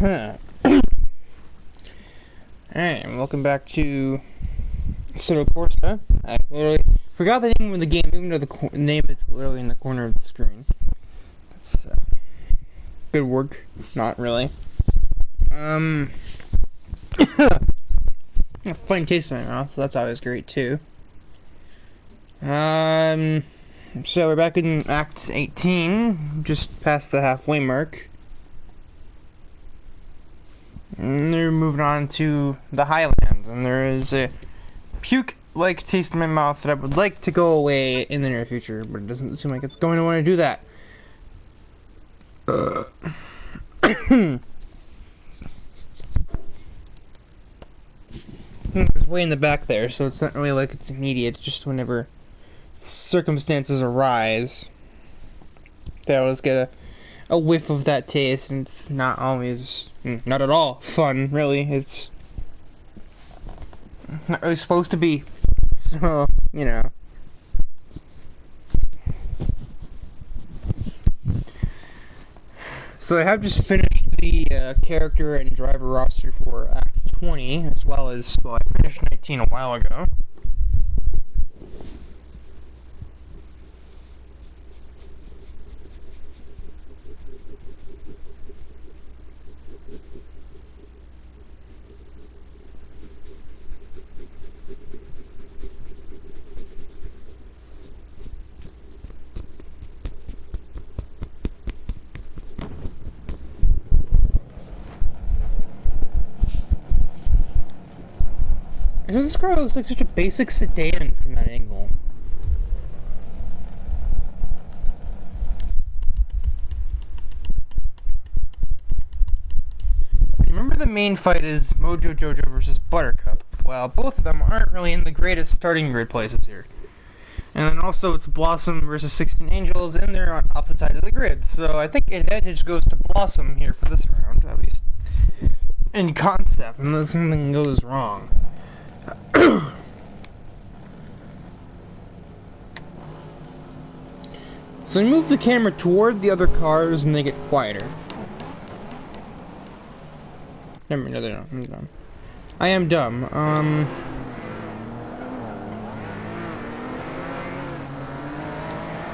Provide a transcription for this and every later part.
Huh. Alright, and welcome back to Soto Corsa. I literally forgot the name of the game, even though the name is literally in the corner of the screen. That's good work. Not really. Fine taste in my mouth, so that's always great too. So we're back in Act 18, just past the halfway mark. And they're moving on to the Highlands, and there is a puke-like taste in my mouth that I would like to go away in the near future, but it doesn't seem like it's going to want to do that. It's way in the back there, so it's not really like it's immediate, just whenever circumstances arise. They always get a whiff of that taste, and it's not always, not at all fun, really. It's not really supposed to be. So, you know. So I have just finished the character and driver roster for Act 20, as well as, well, I finished 19 a while ago. This car looks like such a basic sedan from that angle. Remember the main fight is Mojo Jojo versus Buttercup. Well, both of them aren't really in the greatest starting grid places here. And then also it's Blossom versus 16 Angels, and they're on opposite sides of the grid. So I think advantage goes to Blossom here for this round, at least in concept, unless something goes wrong. So I move the camera toward the other cars and they get quieter. Never mind, no, they're not. I'm dumb. I am dumb.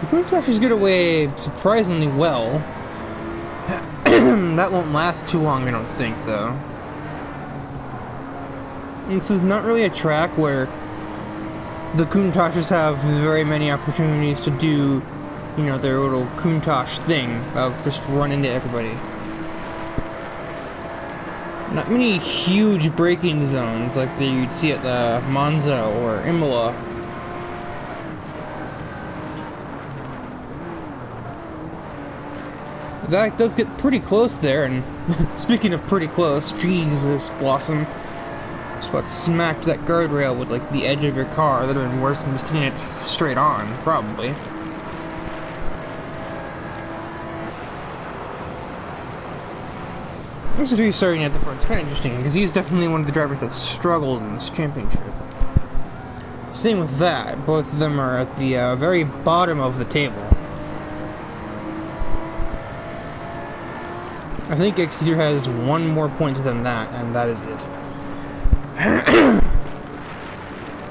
The Countachers get away surprisingly well. That won't last too long, I don't think, though. This is not really a track where the Countachers have very many opportunities to do, you know, their little Countach thing of just run into everybody. Not many huge braking zones like you'd see at the Monza or Imola. That does get pretty close there, and speaking of pretty close, Jesus, Blossom. Just about smacked that guardrail with, like, the edge of your car. That would have been worse than just hitting it straight on, probably. This is starting at the front. It's kind of interesting, because he's definitely one of the drivers that struggled in this championship. Same with that. Both of them are at the very bottom of the table. I think Exeter has one more point than that, and that is it.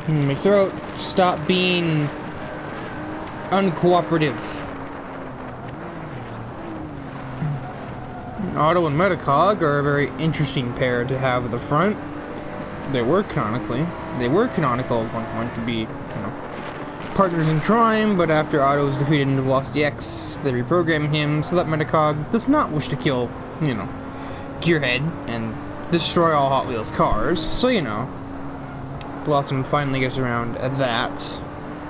My throat, stop being uncooperative. Otto and Metacog are a very interesting pair to have at the front. They were canonical at one point to be, you know, partners in crime, but after Otto was defeated in Velocity X, they reprogrammed him so that Metacog does not wish to kill, you know, Gearhead and destroy all Hot Wheels cars, so, you know, Blossom finally gets around at that.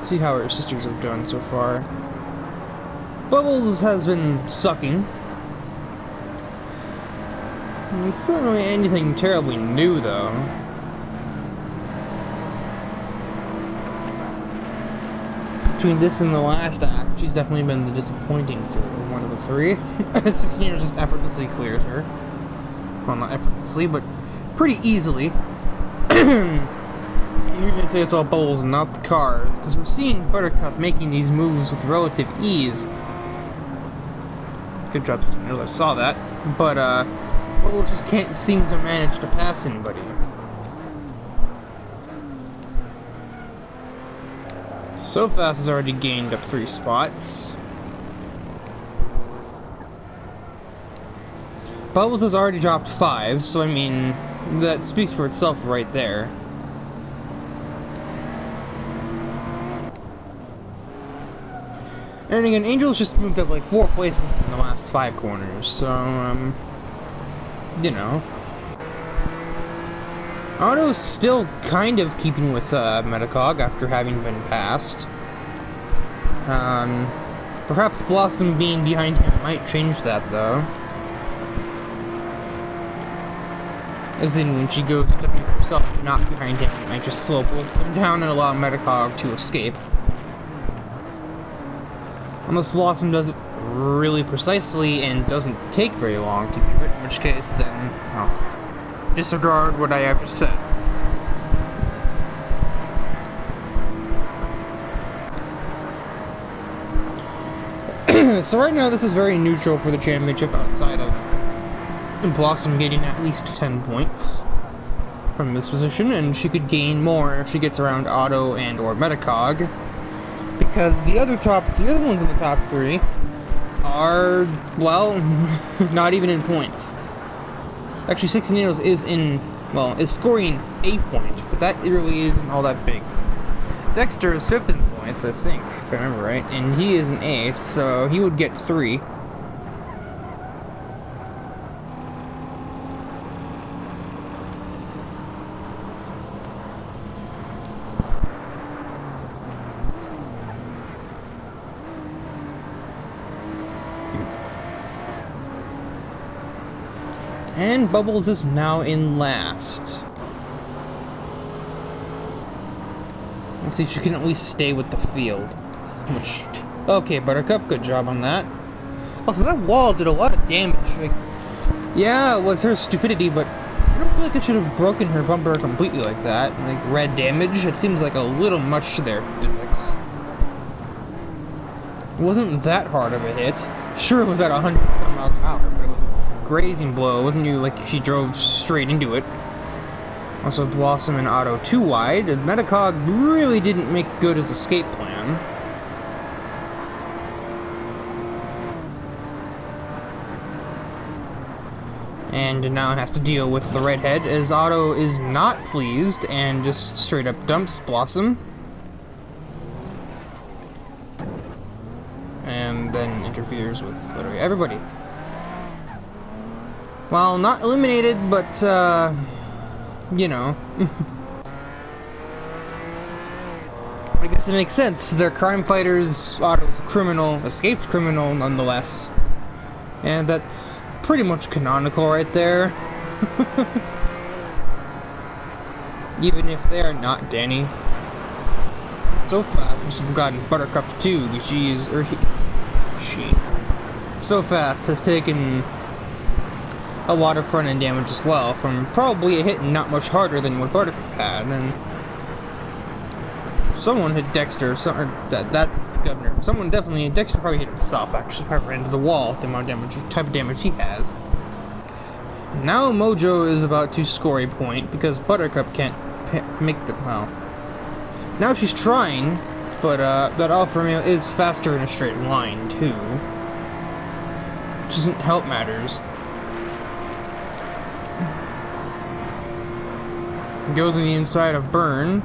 See how her sisters have done so far. Bubbles has been sucking. It's not really anything terribly new, though. Between this and the last act, she's definitely been the disappointing one of the three. 16 years just effortlessly clears her. Well, not effortlessly, but pretty easily. You're gonna say it's all Bubbles and not the cars, because we're seeing Buttercup making these moves with relative ease. Good job, I saw that. But, Bubbles just can't seem to manage to pass anybody. So Fast has already gained up 3 spots. Bubbles has already dropped 5, so I mean, that speaks for itself right there. And again, Angel's just moved up like 4 places in the last 5 corners, so, you know. Otto's still kind of keeping with Metacog after having been passed. Perhaps Blossom being behind him might change that, though. As in, when she goes to make herself not behind him, it might just slow him down and allow Metacog to escape. Unless Blossom does it really precisely and doesn't take very long to do it, in which case, then, well, disregard what I have just said. So right now, this is very neutral for the championship outside of Blossom getting at least 10 points from this position, and she could gain more if she gets around Otto and or Metacog, because the other ones in the top 3 are, well, not even in points. Actually, 16 Needles is scoring a point, but that really isn't all that big. Dexter is 5th in points, I think, if I remember right, and he is an 8th, so he would get 3. And Bubbles is now in last. Let's see if she can at least stay with the field. Which, okay, Buttercup, good job on that. Also, that wall did a lot of damage. Like, yeah, it was her stupidity, but I don't feel like it should have broken her bumper completely like that. Like, red damage, it seems like a little much to their physics. It wasn't that hard of a hit. Sure, it was at 100 some miles an hour, but it was a grazing blow. It wasn't like she drove straight into it. Also, Blossom and Otto too wide, and Metacog really didn't make good his escape plan. And now has to deal with the redhead, as Otto is not pleased and just straight up dumps Blossom. And then interferes with literally everybody. Well, not eliminated, but, you know. I guess it makes sense. They're crime fighters, Otto's criminal, escaped criminal nonetheless. And that's pretty much canonical right there. Even if they are not Danny. So Fast, we should have gotten Buttercup too, but she So Fast has taken a lot of front end damage as well, from probably a hit not much harder than what Buttercup had, and someone hit Dexter, that's the governor. Someone definitely, Dexter probably hit himself actually, probably ran into the wall with the amount of damage, type of damage he has. Now Mojo is about to score a point, because Buttercup can't make the, well, now she's trying, but that Alpha Romeo is faster in a straight line too, which doesn't help matters. Goes on the inside of Burn.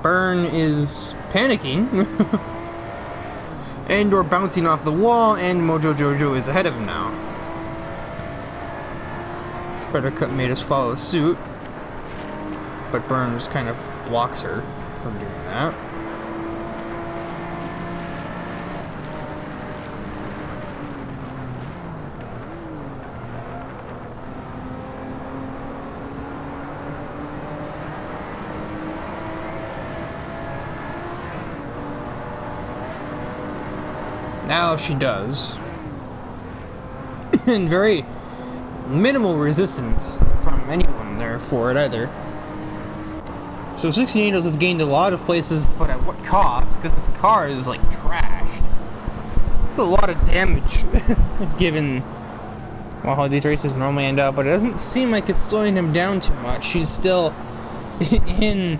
Burn is panicking. And or bouncing off the wall, and Mojo Jojo is ahead of him now. Buttercup made us follow suit, but Burn just kind of blocks her from doing that. Now she does. And very minimal resistance from anyone there for it either. So 16 Needles has gained a lot of places, but at what cost? Because this car is like trashed. It's a lot of damage given well, how these races normally end up, but it doesn't seem like it's slowing him down too much. He's still in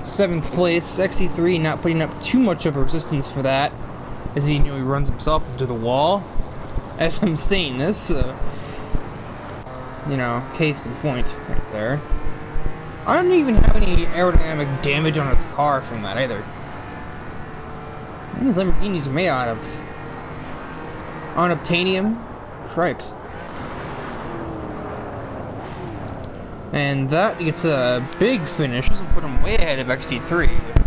7th place. XC3 not putting up too much of a resistance for that, as he nearly runs himself into the wall. As I'm saying this, you know, case in point right there. I don't even have any aerodynamic damage on his car from that either. These Lamborghinis are made out of unobtainium cripes. And that gets a big finish. This will put him way ahead of XT3 with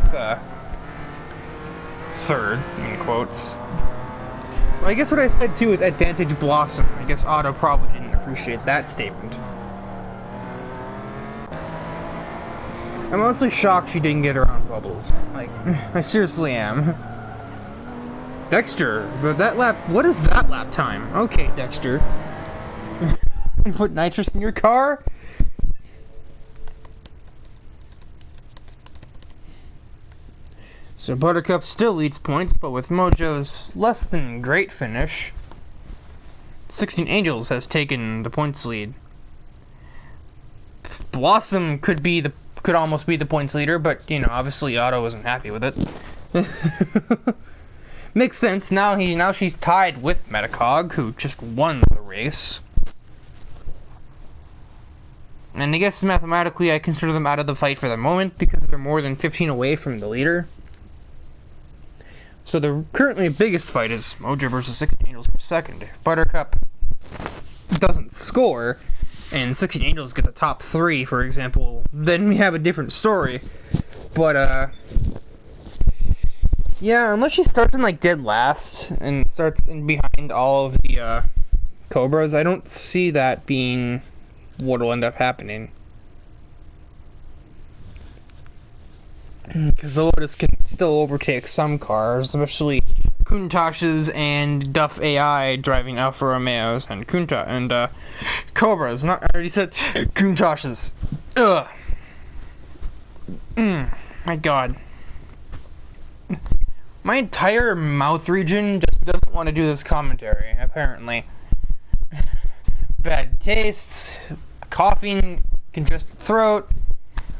3rd, in quotes. Well, I guess what I said too with Advantage Blossom, I guess Otto probably didn't appreciate that statement. I'm honestly shocked she didn't get her on bubbles. Like, I seriously am. Dexter, that lap, what is that lap time? Okay, Dexter. Put nitrous in your car? So Buttercup still leads points, but with Mojo's less than great finish, 16 Angels has taken the points lead. Blossom could almost be the points leader, but you know, obviously Otto wasn't happy with it. Makes sense. Now she's tied with Metacog, who just won the race. And I guess mathematically I consider them out of the fight for the moment because they're more than 15 away from the leader. So the currently biggest fight is Mojo versus 16 Angels for 2nd. If Buttercup doesn't score, and 16 Angels get the top 3, for example, then we have a different story. But, yeah, unless she starts in, like, dead last, and starts in behind all of the, Cobras, I don't see that being what will end up happening. Because the Lotus can still overtake some cars, especially Countach's and Duff AI driving Alfa Romeos and Cobras. I already said Countach's. Ugh. My God. My entire mouth region just doesn't want to do this commentary, apparently. Bad tastes, coughing, congested throat,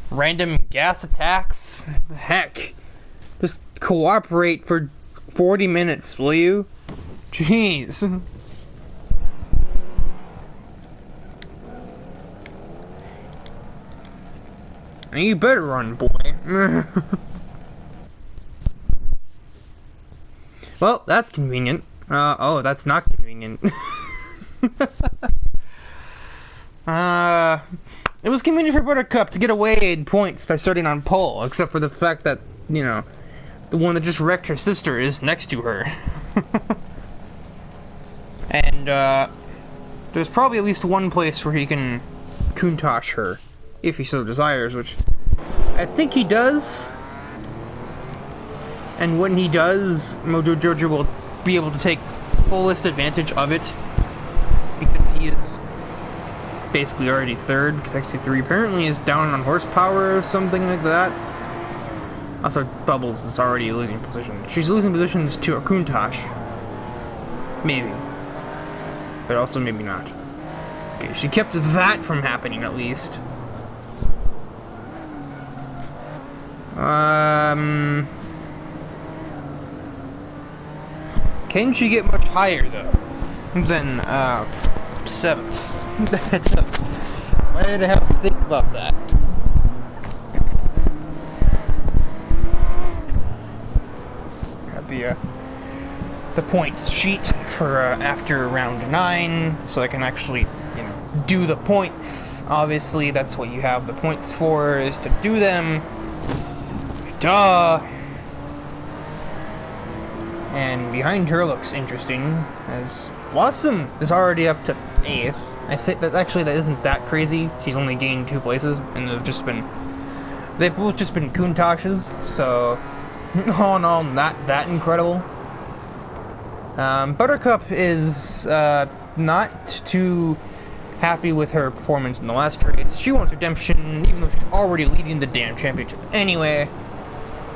random gas attacks. Heck. Just cooperate for 40 minutes, will you? Jeez. And you better run, boy. Well, that's convenient. Oh, that's not convenient. It was convenient for Buttercup to get away in points by starting on pole, except for the fact that, you know, the one that just wrecked her sister is next to her. And, there's probably at least one place where he can Countach her, if he so desires, which I think he does. And when he does, Mojo Jojo will be able to take fullest advantage of it, because he is basically already 3rd, because XT3 apparently is down on horsepower or something like that. Also, Bubbles is already losing position. She's losing positions to a Countach. Maybe. But also maybe not. Okay, she kept that from happening at least. Can she get much higher, though, than, 7th? Why did I have to think about that? Got the points sheet for, after round 9, so I can actually, you know, do the points. Obviously, that's what you have the points for, is to do them. Duh! And behind her looks interesting, as Blossom is already up to 8th. I say that actually that isn't that crazy. She's only gained 2 places, and they've both just been Countach's, so all in all, not that incredible. Buttercup is not too happy with her performance in the last race. She wants redemption, even though she's already leading the damn championship anyway.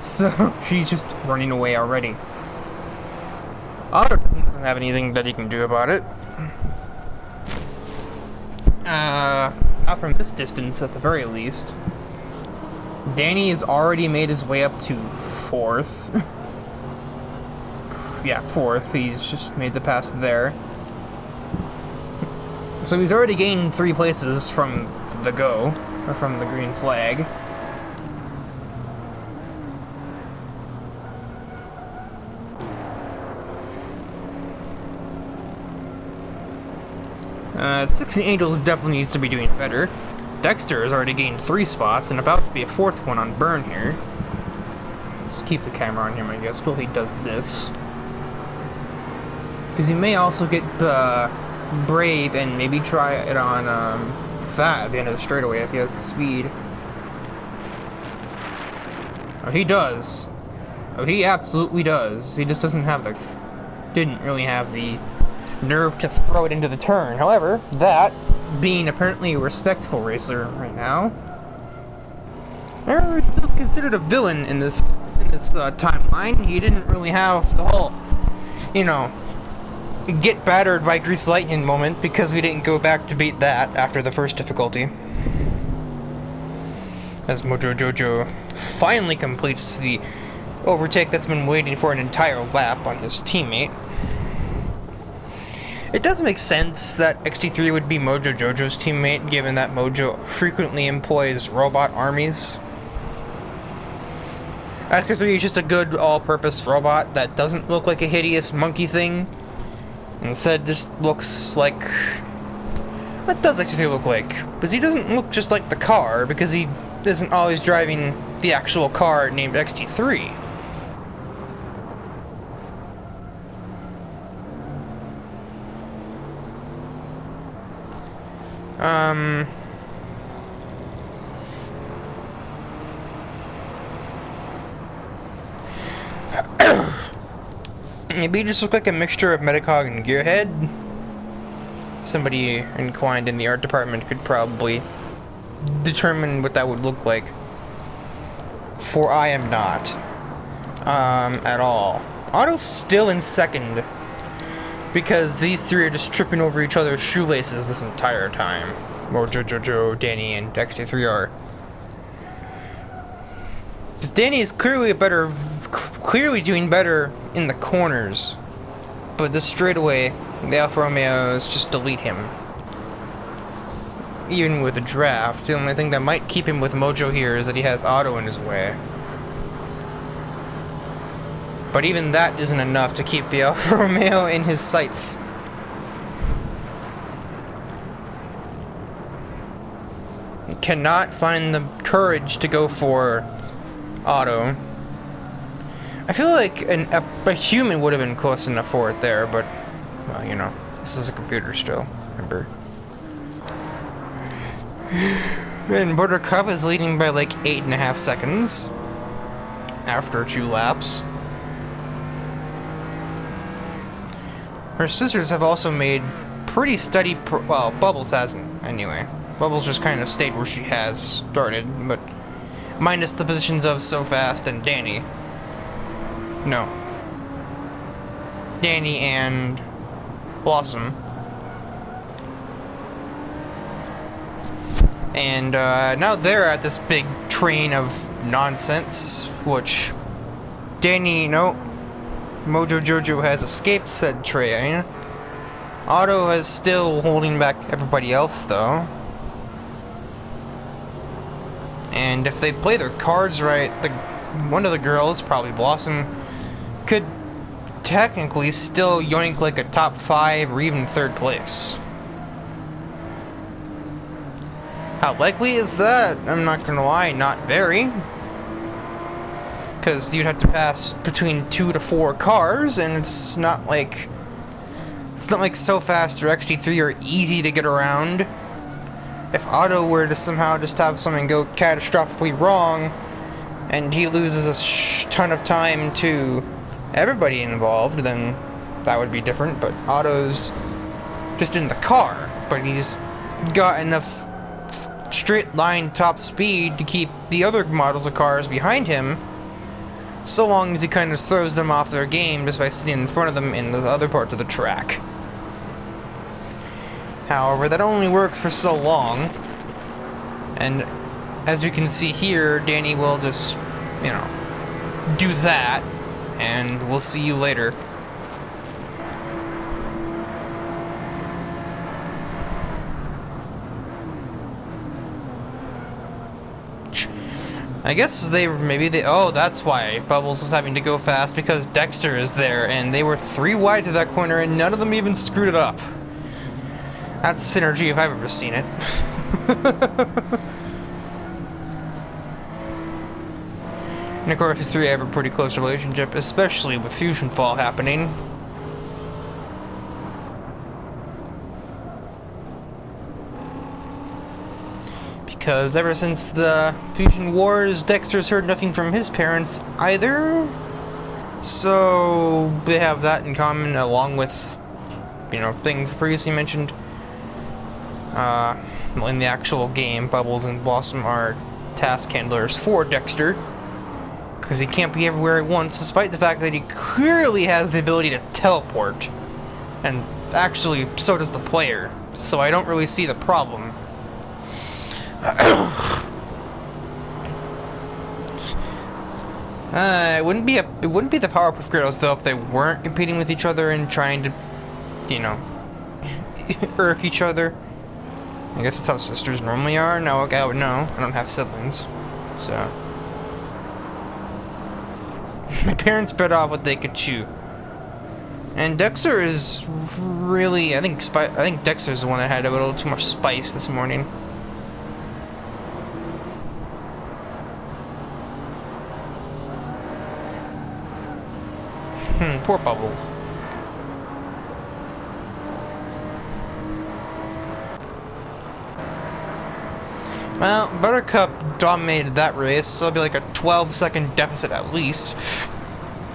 So she's just running away already. Otto doesn't have anything that he can do about it. Not from this distance, at the very least. Danny has already made his way up to 4th. Yeah, 4th. He's just made the pass there. So he's already gained 3 places from the go, or from the green flag. Sixteen Angels definitely needs to be doing better. Dexter has already gained 3 spots and about to be a 4th one on Burn here. Just keep the camera on him, I guess, while he does this. Because he may also get Brave and maybe try it on Fat at the end of the straightaway if he has the speed. Oh, he does. Oh, he absolutely does. He just doesn't have the... didn't really have the nerve to throw it into the turn. However, that, being apparently a respectful racer right now, he's still considered a villain in this timeline. He didn't really have the whole, you know, get battered by Grease Lightning moment because we didn't go back to beat that after the first difficulty. As Mojo Jojo finally completes the overtake that's been waiting for an entire lap on his teammate. It does make sense that XT3 would be Mojo Jojo's teammate, given that Mojo frequently employs robot armies. XT3 is just a good all-purpose robot that doesn't look like a hideous monkey thing. Instead, just looks like... What does XT3 look like? Because he doesn't look just like the car, because he isn't always driving the actual car named XT3. Maybe he just looked like a mixture of Metacog and Gearhead. Somebody inclined in the art department could probably determine what that would look like. For I am not. At all. Otto's still in 2nd. Because these 3 are just tripping over each other's shoelaces this entire time. Mojo Jojo, Danny, and XT3 are. Because Danny is clearly doing better in the corners. But this straightaway, the Alfa Romeos just delete him. Even with a draft, the only thing that might keep him with Mojo here is that he has Otto in his way. But even that isn't enough to keep the Alfa Romeo in his sights. He cannot find the courage to go for Otto. I feel like a human would have been close enough for it there, but, well, you know, this is a computer still, remember. And Buttercup is leading by like 8.5 seconds after 2 laps. Her sisters have also made pretty steady well, Bubbles hasn't, anyway. Bubbles just kind of stayed where she has started, but minus the positions of So Fast and Danny. No. Danny and Blossom. And now they're at this big train of nonsense, which Danny, no, Mojo Jojo has escaped said train. Otto is still holding back everybody else, though. And if they play their cards right, one of the girls, probably Blossom, could technically still yoink like a top 5 or even 3rd place. How likely is that? I'm not gonna lie, not very. Because you'd have to pass between 2 to 4 cars, and it's not like So Fast or XT3 are easy to get around. If Otto were to somehow just have something go catastrophically wrong, and he loses a ton of time to everybody involved, then that would be different. But Otto's just in the car, but he's got enough straight line top speed to keep the other models of cars behind him, so long as he kind of throws them off their game just by sitting in front of them in the other parts of the track. However, that only works for so long, And as you can see here, Danny will just, you know, do that, and we'll see you later. I guess oh, that's why Bubbles is having to go fast, because Dexter is there, and they were 3 wide to that corner, and none of them even screwed it up. That's synergy if I've ever seen it. And of course, these 3 have a pretty close relationship, especially with Fusion Fall happening. Because ever since the Fusion Wars, Dexter's heard nothing from his parents either. So they have that in common, along with, you know, things previously mentioned. In the actual game, Bubbles and Blossom are task handlers for Dexter, because he can't be everywhere at once, despite the fact that he clearly has the ability to teleport. And actually, so does the player. So I don't really see the problem. It wouldn't be the Powerpuff Girls though if they weren't competing with each other and trying to, you know, irk each other. I guess that's how sisters normally are. No, okay, no, I don't have siblings, so my parents bit off what they could chew. And Dexter is really, I think Dexter's the one that had a little too much spice this morning. Poor Bubbles. Well, Buttercup dominated that race, so it'll be like a 12-second deficit at least.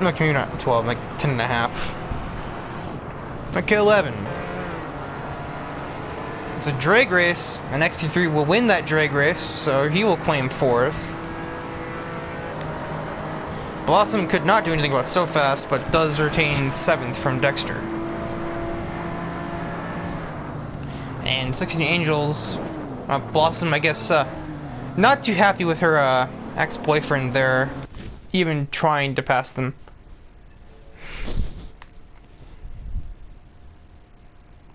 Okay, maybe not 12, like 10 and a half. Okay, 11. It's a drag race, and XT3 will win that drag race, so he will claim 4th. Blossom could not do anything about so fast, but does retain 7th from Dexter. And 16 Angels, Blossom, I guess, not too happy with her ex-boyfriend there, even trying to pass them.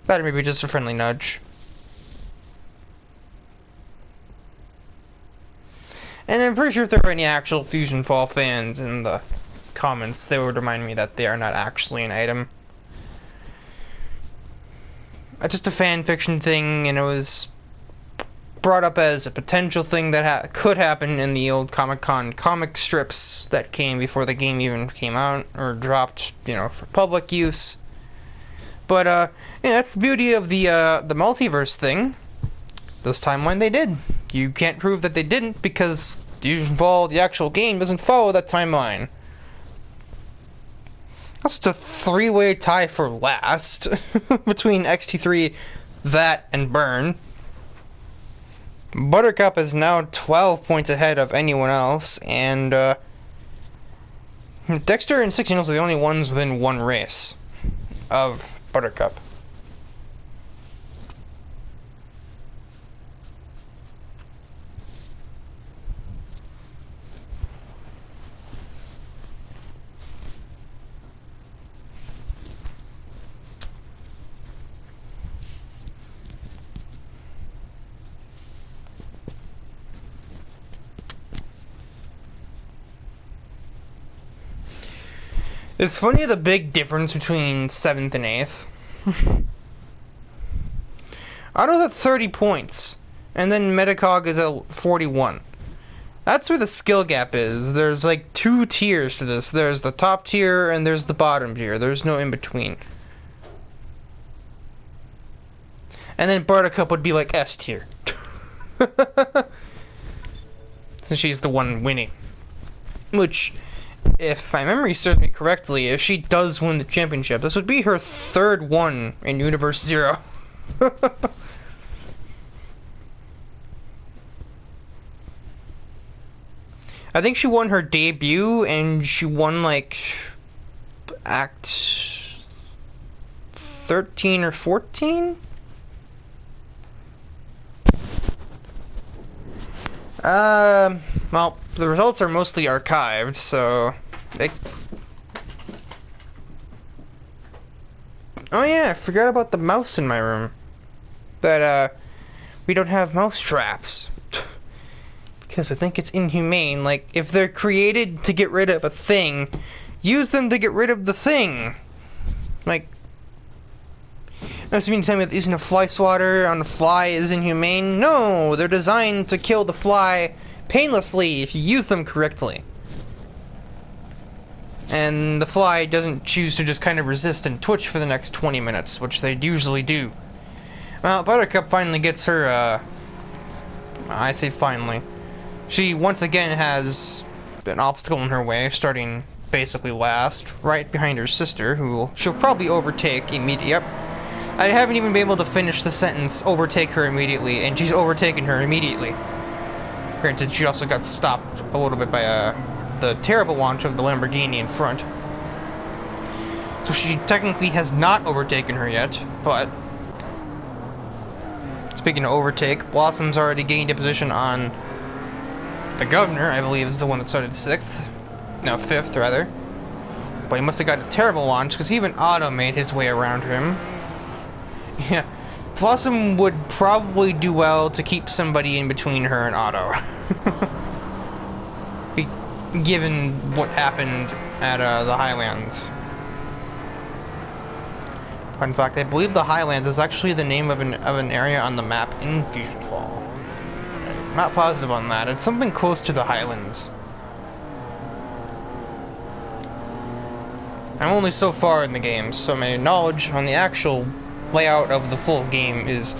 That maybe just a friendly nudge. And I'm pretty sure if there were any actual Fusion Fall fans in the comments, they would remind me that they are not actually an item. It's just a fan fiction thing, and it was brought up as a potential thing that could happen in the old Comic-Con comic strips that came before the game even came out or dropped, you know, for public use. But yeah, that's the beauty of the multiverse thing. This timeline they did. You can't prove that they didn't because Fusion Fall, the actual game, doesn't follow that timeline. That's just a 3-way tie for last between XT3, that, and Burn. Buttercup is now 12 points ahead of anyone else, and Dexter and 16 are the only ones within 1 race of Buttercup. It's funny the big difference between 7th and 8th. Otto's at 30 points, and then Metacog is at 41. That's where the skill gap is. There's like 2 tiers to this. There's the top tier and there's the bottom tier. There's no in between. And then Buttercup would be like S tier. Since she's the one winning. Which, if my memory serves me correctly, if she does win the championship, this would be her 3rd one in Universe 0. I think she won her debut, and she won, like, Act 13 or 14? Well, the results are mostly archived, so... Oh yeah, I forgot about the mouse in my room. But, we don't have mouse traps. Because I think it's inhumane. Like, if they're created to get rid of a thing, use them to get rid of the thing. Like... Does you mean to tell me that using a fly swatter on a fly is inhumane? No, they're designed to kill the fly painlessly if you use them correctly. And the fly doesn't choose to just kind of resist and twitch for the next 20 minutes, which they usually do. Well, Buttercup finally gets her, I say finally. She once again has an obstacle in her way, starting basically last, right behind her sister, who she'll probably overtake immediately. Yep. I haven't even been able to finish the sentence, overtake her immediately, and she's overtaken her immediately. Granted, she also got stopped a little bit by, the terrible launch of the Lamborghini in front. So she technically has not overtaken her yet, but... Speaking of overtake, Blossom's already gained a position on the governor, I believe is the one that started 6th. No, 5th, rather. But he must have got a terrible launch, because even Otto made his way around him. Yeah, Blossom would probably do well to keep somebody in between her and Otto. Given what happened at the Highlands. In fact, I believe the Highlands is actually the name of an area on the map in Fusion Fall. I'm not positive on that. It's something close to the Highlands. I'm only so far in the game, so my knowledge on the actual layout of the full game is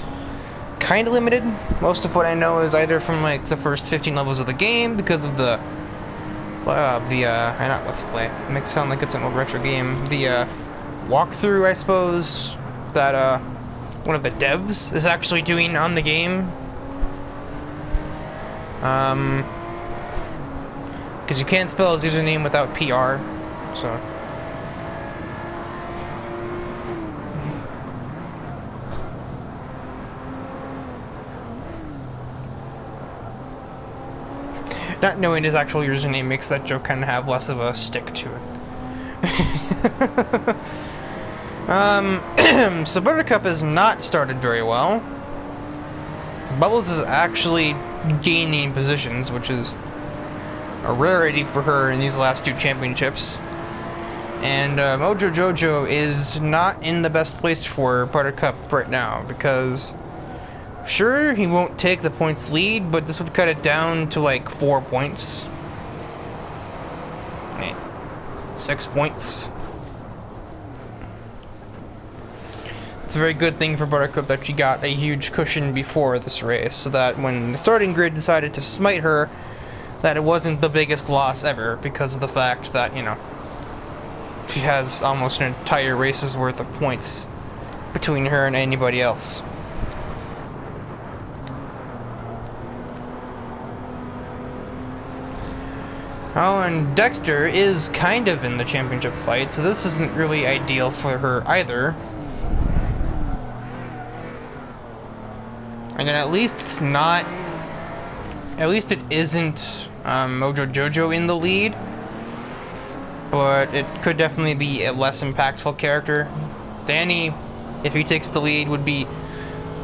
kind of limited. Most of what I know is either from like the first 15 levels of the game because of the not Let's Play. It makes it sound like it's an old retro game. The walkthrough, I suppose, that one of the devs is actually doing on the game. Because you can't spell his username without PR, so. Not knowing his actual username makes that joke kind of have less of a stick to it. So Buttercup has not started very well. Bubbles is actually gaining positions, which is a rarity for her in these last 2 championships. And Mojo Jojo is not in the best place for Buttercup right now, because sure, he won't take the points lead, but this would cut it down to like 4 points. 6 points. It's a very good thing for Buttercup that she got a huge cushion before this race, so that when the starting grid decided to smite her, that it wasn't the biggest loss ever, because of the fact that, you know, she has almost an entire race's worth of points between her and anybody else. Oh, and Dexter is kind of in the championship fight, so this isn't really ideal for her either. And then at least it's not... At least it isn't Mojo Jojo in the lead. But it could definitely be a less impactful character. Danny, if he takes the lead, would be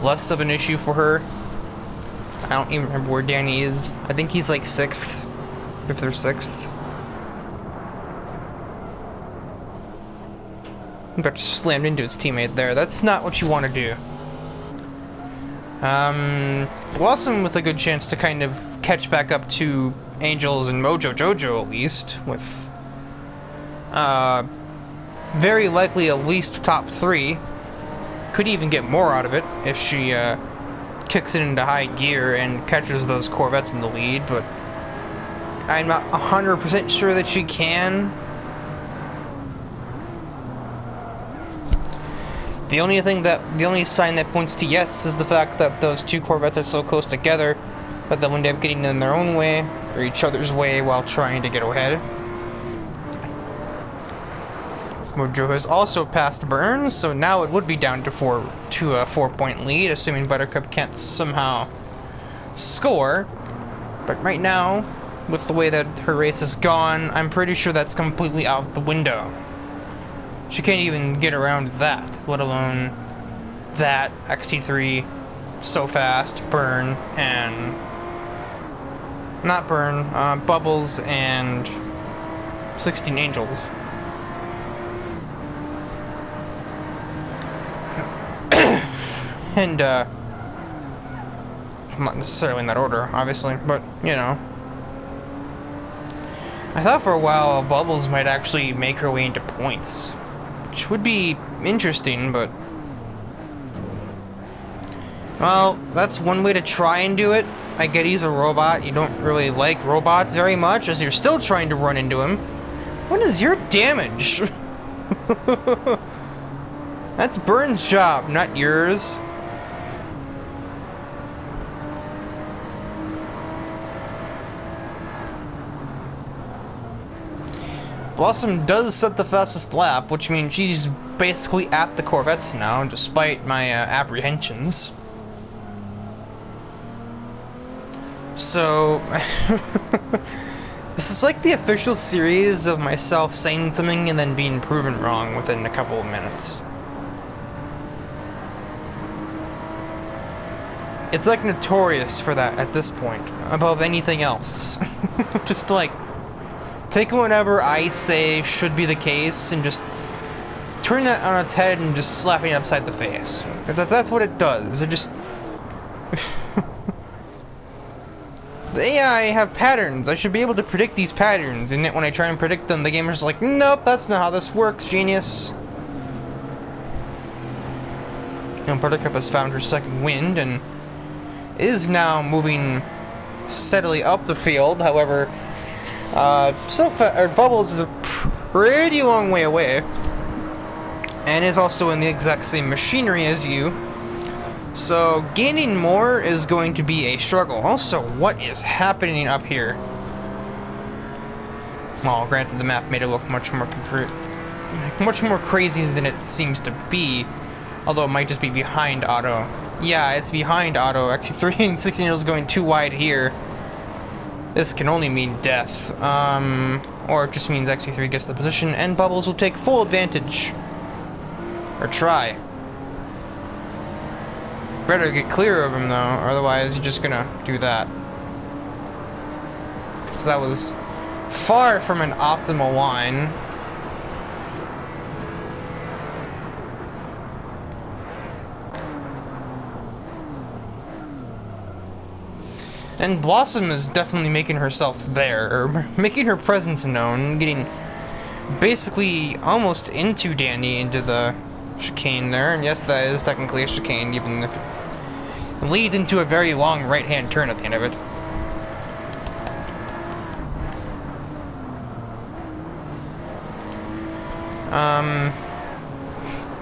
less of an issue for her. I don't even remember where Danny is. I think he's like 6th. If they're 6th. Got slammed into his teammate there. That's not what you want to do. Blossom with a good chance to kind of catch back up to Angels and Mojo Jojo at least, with very likely at least top 3. Could even get more out of it if she kicks it into high gear and catches those Corvettes in the lead, but I'm not 100% sure that she can. The only sign that points to yes is the fact that those 2 Corvettes are so close together that they'll end up getting in their own way or each other's way while trying to get ahead. Mojo has also passed Burns, so now it would be down to a 4-point lead, assuming Buttercup can't somehow score. But right now, with the way that her race has gone, I'm pretty sure that's completely out the window. She can't even get around that, let alone that, XT3, so fast, burn, and... not burn, bubbles, and 16 angels. And, not necessarily in that order, obviously, but, you know. I thought for a while Bubbles might actually make her way into points, which would be interesting, but... well, that's one way to try and do it. I get he's a robot, you don't really like robots very much, as you're still trying to run into him. What is your damage? That's Burns' job, not yours. Blossom does set the fastest lap, which means she's basically at the Corvettes now, despite my apprehensions. So, this is like the official series of myself saying something and then being proven wrong within a couple of minutes. It's like notorious for that at this point, above anything else. Just like, take whatever I say should be the case and just turn that on its head and just slapping it upside the face. That's what it does. It just... the AI have patterns. I should be able to predict these patterns, and yet when I try and predict them, the gamer's just like, nope, that's not how this works, genius. And Buttercup has found her second wind and is now moving steadily up the field. However, Bubbles is a pretty long way away, and is also in the exact same machinery as you, so gaining more is going to be a struggle. Also, what is happening up here? Well, granted, the map made it look much more crazy than it seems to be, although it might just be behind Otto. Yeah, it's behind Otto. XT3 and 16 is going too wide here. This can only mean death, or it just means XT3 gets the position, and Bubbles will take full advantage. Or try. Better get clear of him, though, otherwise you're just gonna do that. So that was far from an optimal line. And Blossom is definitely making herself there, or making her presence known, getting basically almost into Danny, into the chicane there. And yes, that is technically a chicane, even if it leads into a very long right-hand turn at the end of it.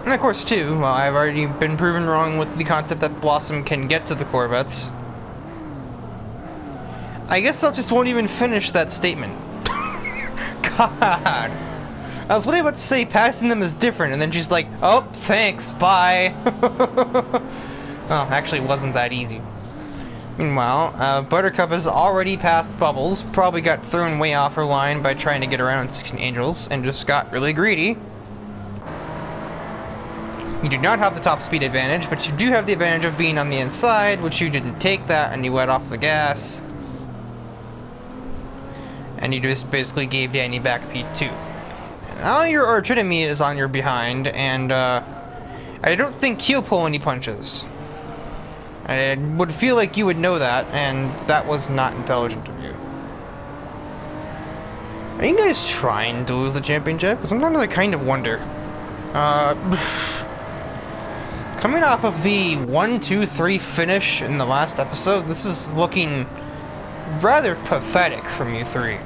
And of course, too, well, I've already been proven wrong with the concept that Blossom can get to the Corvettes. I guess I just won't even finish that statement. God. I was literally about to say passing them is different, and then she's like, oh, thanks, bye. Oh, actually it wasn't that easy. Meanwhile, Buttercup has already passed Bubbles, probably got thrown way off her line by trying to get around 16 Angels, and just got really greedy. You do not have the top speed advantage, but you do have the advantage of being on the inside, which you didn't take that, and you let off the gas. And you just basically gave Danny back P2. Now your arch enemy is on your behind, and I don't think he'll pull any punches. I would feel like you would know that, and that was not intelligent of you. Are you guys trying to lose the championship? Because sometimes I kind of wonder. Coming off of the 1-2-3 finish in the last episode, this is looking rather pathetic from you three.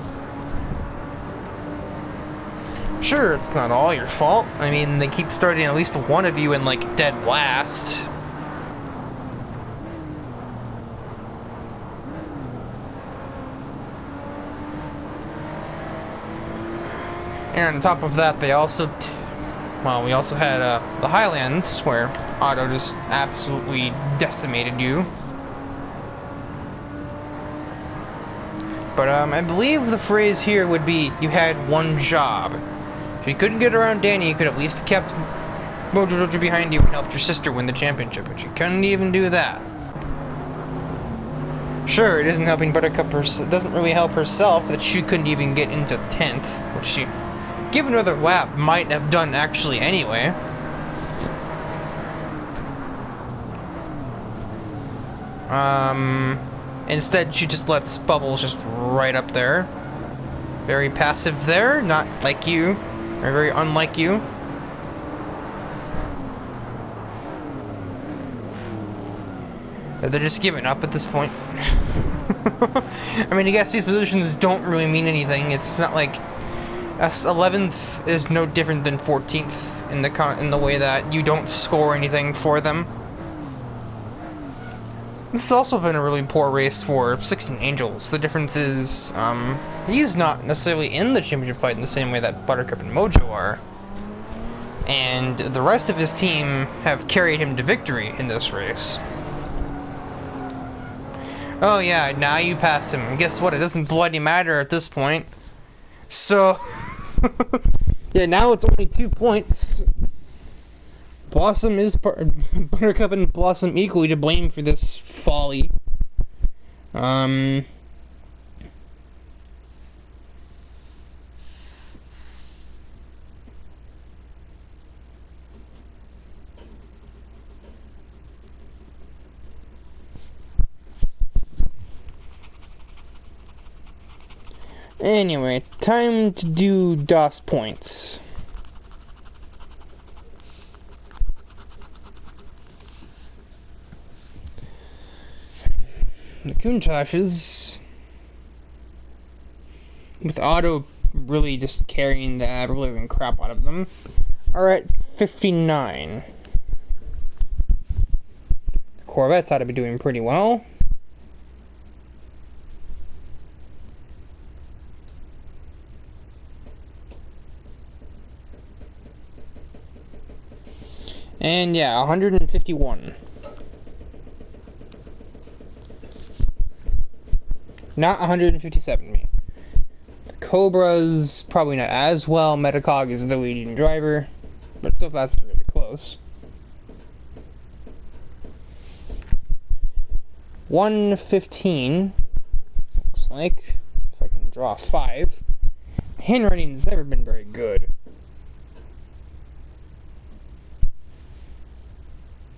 Sure, it's not all your fault. I mean, they keep starting at least one of you in, like, dead last. And on top of that, they also, we also had the Highlands, where Otto just absolutely decimated you. But I believe the phrase here would be, you had one job. If you couldn't get around Danny, you could at least have kept Mojo Jojo behind you and helped your sister win the championship, but you couldn't even do that. Sure, it isn't helping Buttercup, it doesn't really help herself that she couldn't even get into 10th, which she, given another lap, might have done actually anyway. Instead she just lets Bubbles just right up there. Very passive there, not like you, or very unlike you. They're just giving up at this point. I mean, I guess these positions don't really mean anything. It's not like 11th is no different than 14th in the way that you don't score anything for them. This has also been a really poor race for 16 Angels. The difference is, he's not necessarily in the championship fight in the same way that Buttercup and Mojo are. And the rest of his team have carried him to victory in this race. Oh yeah, now you pass him. Guess what? It doesn't bloody matter at this point. So, yeah, now it's only 2 points. Buttercup and Blossom equally to blame for this folly. Anyway, time to do DOS points. The Countachs, with Otto really just carrying the ever-living crap out of them, are at 59. The Corvettes ought to be doing pretty well. And yeah, 151. Not 157, me. The Cobras, probably not as well. Metacog is the leading driver, but still that's really close. 115, looks like, if I can draw 5. Handwriting's never been very good.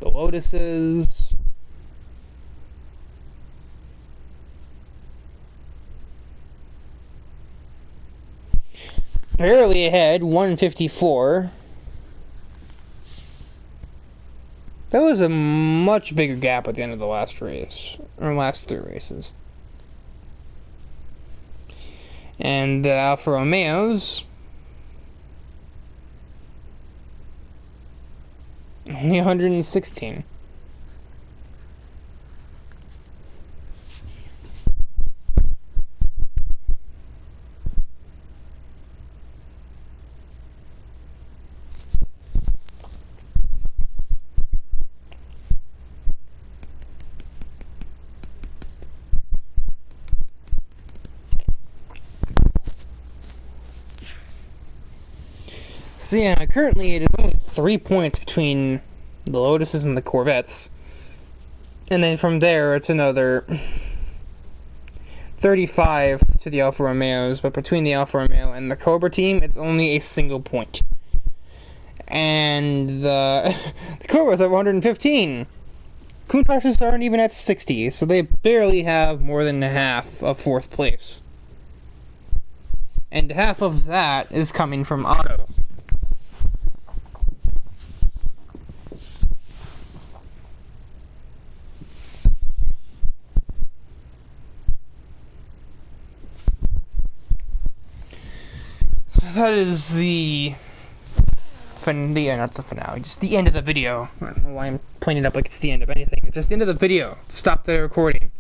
The Lotuses, barely ahead, 154. That was a much bigger gap at the end of the last race, or last 3 races. And the Alfa Romeos, only 116. So yeah, currently it is only 3 points between the Lotuses and the Corvettes. And then from there, it's another 35 to the Alfa Romeos. But between the Alfa Romeo and the Cobra team, it's only a single point. And the Cobras have 115. Countachs aren't even at 60, so they barely have more than half of 4th place. And half of that is coming from Otto. So that is the not the finale, just the end of the video. I don't know why I'm playing it up like it's the end of anything. It's just the end of the video. Stop the recording.